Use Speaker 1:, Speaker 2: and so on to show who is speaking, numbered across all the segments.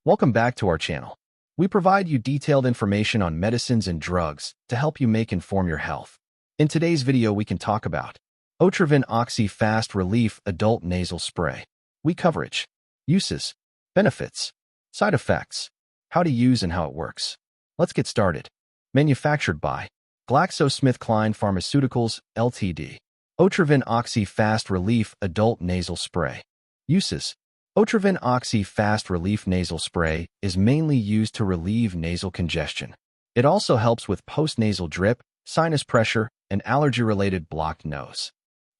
Speaker 1: Welcome back to our channel. We provide you detailed information on medicines and drugs to help you inform your health. In today's video, we can talk about Otrivin OXY Fast Relief Adult Nasal Spray. Coverage, uses, benefits, side effects, how to use and how it works. Let's get started. Manufactured by GlaxoSmithKline Pharmaceuticals, Ltd. Otrivin OXY Fast Relief Adult Nasal Spray. Uses. Otrivin OXY Fast Relief Nasal Spray is mainly used to relieve nasal congestion. It also helps with postnasal drip, sinus pressure, and allergy-related blocked nose.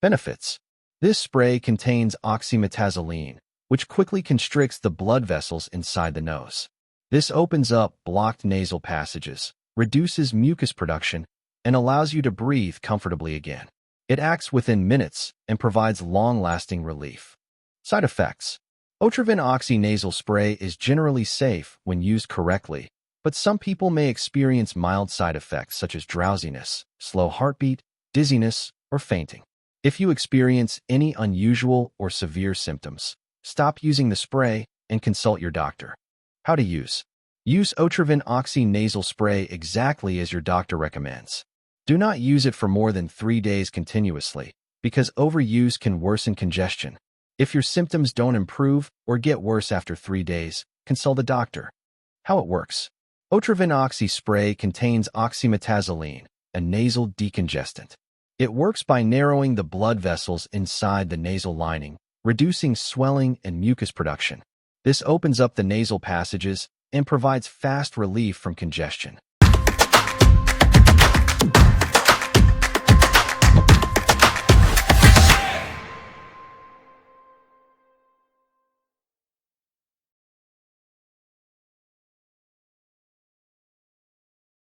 Speaker 1: Benefits. This spray contains oxymetazoline, which quickly constricts the blood vessels inside the nose. This opens up blocked nasal passages, reduces mucus production, and allows you to breathe comfortably again. It acts within minutes and provides long-lasting relief. Side effects. Otrivin OXY nasal spray is generally safe when used correctly, but some people may experience mild side effects such as drowsiness, slow heartbeat, dizziness, or fainting. If you experience any unusual or severe symptoms, stop using the spray and consult your doctor. How to use. Use Otrivin OXY nasal spray exactly as your doctor recommends. Do not use it for more than 3 days continuously, because overuse can worsen congestion. If your symptoms don't improve or get worse after 3 days, consult a doctor. How it works. Otrivin OXY spray contains oxymetazoline, a nasal decongestant. It works by narrowing the blood vessels inside the nasal lining, reducing swelling and mucus production. This opens up the nasal passages and provides fast relief from congestion.